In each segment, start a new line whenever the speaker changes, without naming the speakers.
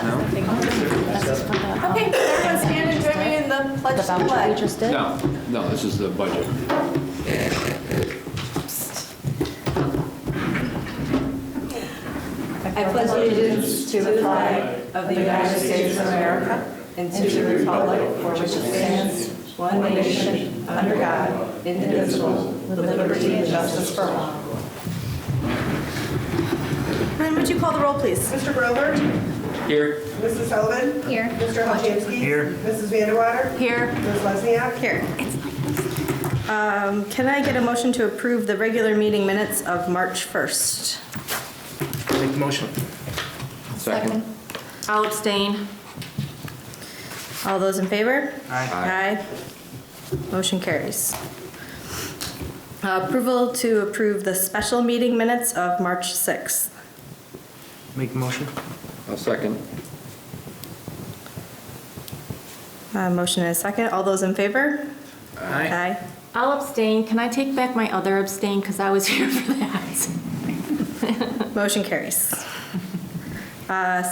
No?
Okay, everyone stand and join me in the pledge to the flag.
just did?
No, this is the budget.
I pledge allegiance to the flag of the United States of America and to the republic for which it stands, one nation, under God, indivisible, with liberty and justice for all. And would you call the roll, please?
Mr. Grover?
Here.
Mrs. Sullivan?
Here.
Mr. Halchanski? Here. Mrs. Vanderwater?
Here.
Ms. Lesniak?
Here. Can I get a motion to approve the regular meeting minutes of March 1st?
Make the motion.
Second.
I'll abstain.
All those in favor?
Aye.
Aye. Motion carries. Approval to approve the special meeting minutes of March 6th.
Make the motion.
I'll second.
Motion and a second. All those in favor?
Aye.
Aye.
I'll abstain. Can I take back my other abstain because I was here for that?
Motion carries.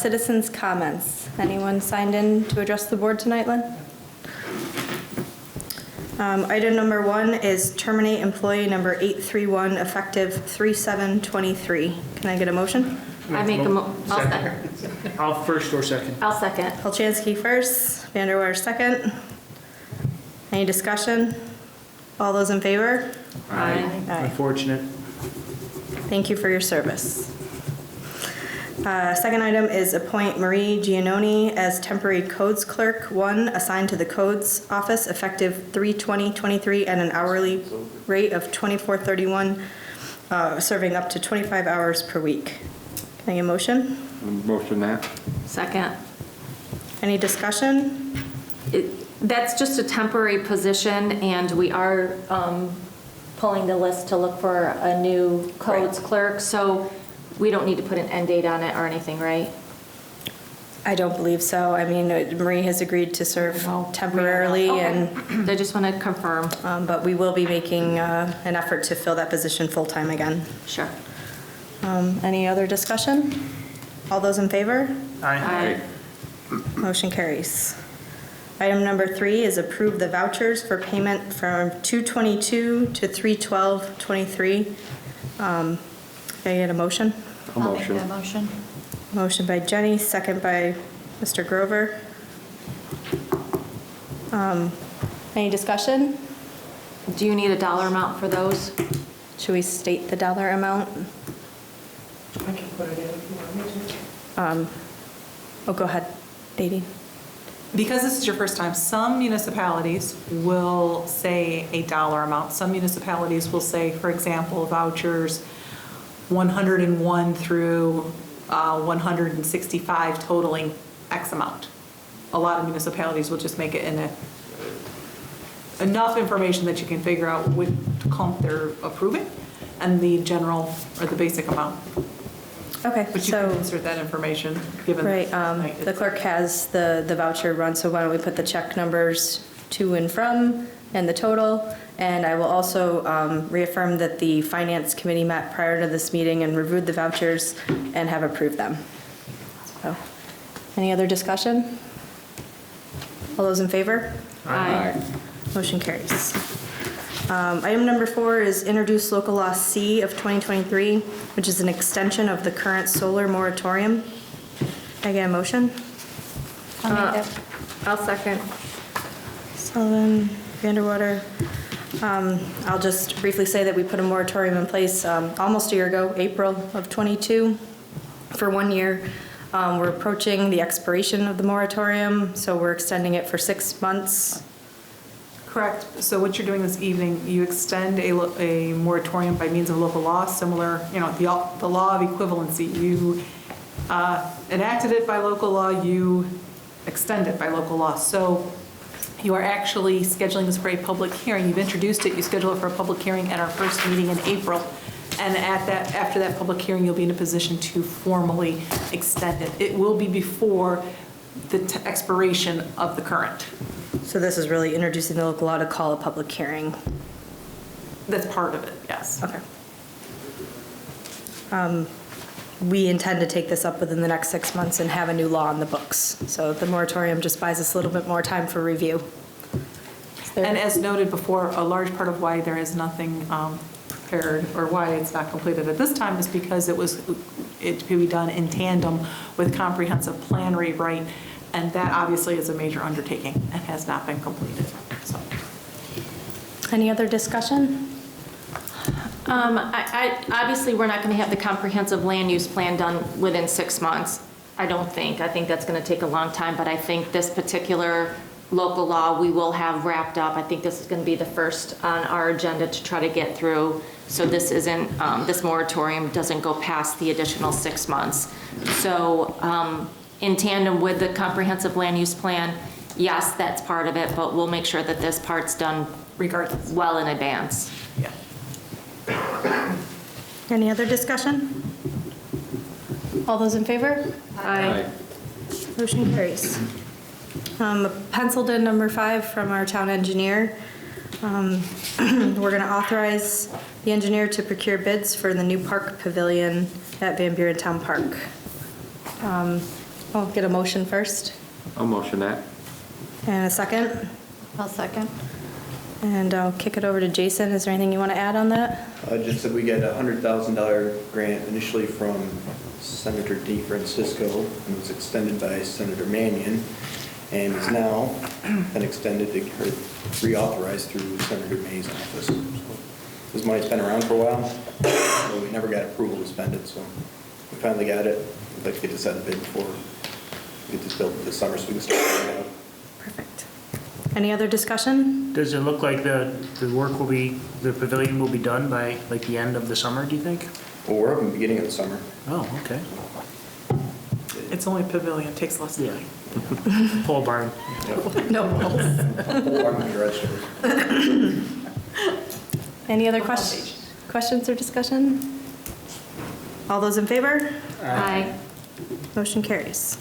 Citizens' comments. Anyone signed in to address the board tonight, Lynn? Item number 1 is terminate employee number 831 effective 3/7/23. Can I get a motion?
I make a I'll second.
I'll first or second.
I'll second.
Halchanski first, Vanderwater second. Any discussion? All those in favor?
Aye.
Aye.
Unfortunate.
Thank you for your service. Second item is appoint Marie Giannoni as temporary codes clerk 1, assigned to the codes office effective 3/20/23 at an hourly rate of $24.31, serving up to 25 hours per week. Can I get a motion?
Motion that.
Second.
Any discussion?
That's just a temporary position, and we are pulling the list to look for a new codes clerk, so we don't need to put an end date on it or anything, right?
I don't believe so. I mean, Marie has agreed to serve temporarily, and
I just want to confirm.
but we will be making an effort to fill that position full-time again.
Sure.
Any other discussion? All those in favor?
Aye.
Motion carries. Item number 3 is approve the vouchers for payment from 2/22 to 3/12/23. Can I get a motion?
A motion.
motion.
Motion by Jenny, second by Mr. Grover. Any discussion?
Do you need a dollar amount for those?
Should we state the dollar amount?
I can put it in if you want me to.
Oh, go ahead, Nadine.
Because this is your first time, some municipalities will say a dollar amount. Some municipalities will say, for example, vouchers 101 through 165 totaling X amount. A lot of municipalities will just make it in enough information that you can figure out what clump they're approving and the general or the basic amount.
Okay,
But you can
so,
insert that information given.
right,
tonight.
the clerk has the voucher run, so why don't we put the check numbers to and from and the total? And I will also reaffirm that the finance committee met prior to this meeting and reviewed the vouchers and have approved them. So, any other discussion? All those in favor?
Aye.
Motion carries. Item number 4 is introduce local law C of 2023, which is an extension of the current solar moratorium. Can I get a motion?
I'll second.
Sullivan, Vanderwater. I'll just briefly say that we put a moratorium in place almost a year ago, April of '22, for 1 year. We're approaching the expiration of the moratorium, so we're extending it for 6 months.
Correct. So what you're doing this evening, you extend a moratorium by means of local law, similar, the law of equivalency. You enacted it by local law, you extend it by local law. So you are actually scheduling this for a public hearing. You've introduced it, you schedule it for a public hearing at our first meeting in April. And after that public hearing, you'll be in a position to formally extend it. It will be before the expiration of the current.
So this is really introducing the local law to call a public hearing.
That's part of it, yes.
Okay. we intend to take this up within the next 6 months and have a new law on the books. So the moratorium just buys us a little bit more time for review.
And as noted before, a large part of why there is nothing prepared or why it's not completed at this time is because it to be done in tandem with comprehensive plan rewrite, and that obviously is a major undertaking and has not been completed, so.
Any other discussion?
Obviously, we're not going to have the comprehensive land use plan done within 6 months. I don't think. I think that's going to take a long time, but I think this particular local law we will have wrapped up. I think this is going to be the first on our agenda to try to get through. So this isn't, this moratorium doesn't go past the additional 6 months. So in tandem with the comprehensive land use plan, yes, that's part of it, but we'll make sure that this part's done
Regardless.
well in advance.
Yeah.
Any other discussion? All those in favor?
Aye.
Motion carries. Penciled in number 5 from our town engineer. We're going to authorize the engineer to procure bids for the new park pavilion at Van Buren Town Park. I'll get a motion first
I'll motion that.
and a second.
I'll second.
And I'll kick it over to Jason. Is there anything you want to add on that?
Just that we got a $100,000 grant initially from Senator DeFrancisco, and was extended by Senator Mannion, and is now been extended or reauthorized through Senator May's office. So this money's been around for a while, but we never got approval to spend it, so we finally got it. We'd like to get this out of bid before we get this built this summer so we can start putting it out.
Perfect. Any other discussion?
Does it look like the work will be, the pavilion will be done by like the end of the summer, do you think?
Well, we're hoping the beginning of the summer.
Oh, okay.
It's only pavilion, takes less than
Yeah.
that.
Pole barn.
No. Any other questions or discussion? All those in favor?
Aye.
Motion carries.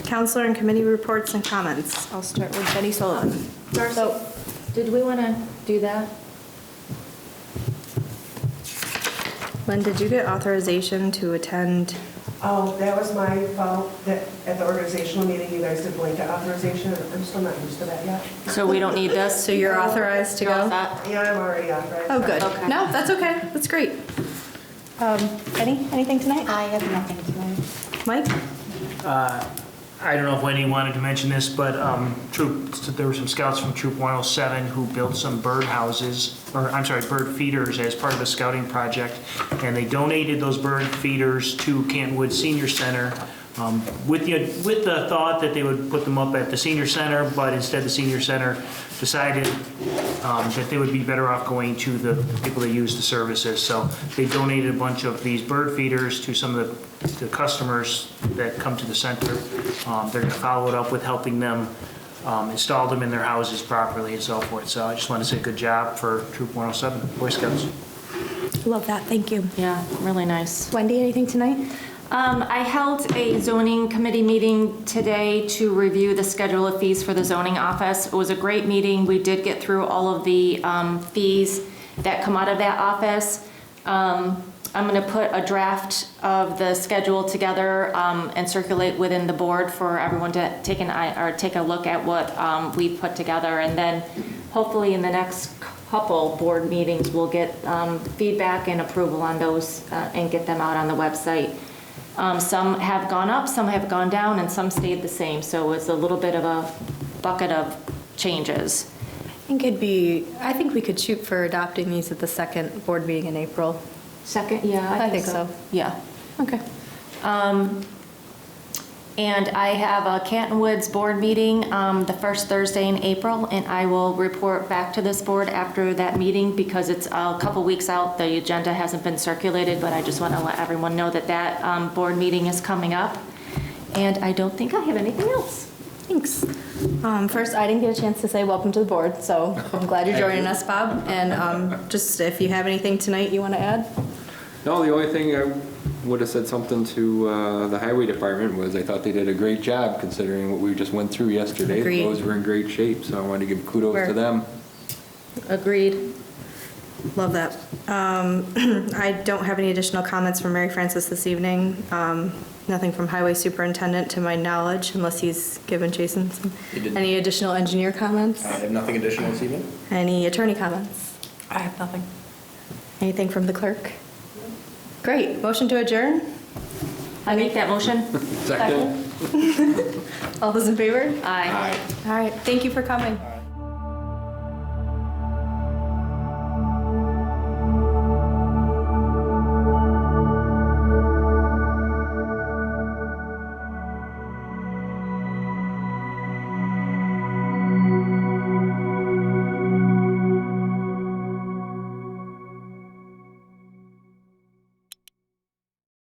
Counselor and committee reports and comments. I'll start with Jenny Sullivan.
So, did we want to do that?
Lynn, did you get authorization to attend?
Oh, that was my fault, that at the organizational meeting, you guys did blanket authorization. I'm still not used to that yet.
So we don't need this?
So you're authorized to
You're all
go?
set?
Yeah, I'm already authorized.
Oh, good.
Okay.
No, that's okay. That's great. Anything tonight?
I have nothing tonight.
Mike?
I don't know if Wendy wanted to mention this, but there were some scouts from Troop 107 who built some bird feeders as part of a scouting project, and they donated those bird feeders to Canton Woods Senior Center with the thought that they would put them up at the senior center, but instead the senior center decided that they would be better off going to the people that use the services. So they donated a bunch of these bird feeders to some of the customers that come to the center. They're going to follow it up with helping them install them in their houses properly and so forth. So I just want to say good job for Troop 107, Boy Scouts.
Love that. Thank you.
Yeah, really nice.
Wendy, anything tonight?
I held a zoning committee meeting today to review the schedule of fees for the zoning office. It was a great meeting. We did get through all of the fees that come out of that office. I'm going to put a draft of the schedule together and circulate within the board for everyone to take a look at what we put together. And then hopefully in the next couple board meetings, we'll get feedback and approval on those and get them out on the website. Some have gone up, some have gone down, and some stayed the same. So it's a little bit of a bucket of changes.
I think we could shoot for adopting these at the second board meeting in April.
Second, yeah,
I think so.
Yeah.
Okay.
And I have a Canton Woods board meeting the first Thursday in April, and I will report back to this board after that meeting because it's a couple weeks out. The agenda hasn't been circulated, but I just want to let everyone know that that board meeting is coming up. And I don't think I have anything else.
Thanks. First, I didn't get a chance to say welcome to the board, so I'm glad you're joining us, Bob. And just if you have anything tonight you want to add?
No, the only thing I would have said something to the highway department was I thought they did a great job considering what we just went through yesterday.
Agreed.
The roads were in great shape, so I wanted to give kudos to them.
Agreed.
Love that. I don't have any additional comments from Mary Frances this evening. Nothing from Highway Superintendent to my knowledge, unless he's given Jason some.
He didn't.
Any additional engineer comments?
I have nothing additional this evening.
Any attorney comments?
I have nothing.
Anything from the clerk? Great. Motion to adjourn?
I make that motion?
Second?
All those in favor?
Aye.
Aye.
All right. Thank you for coming.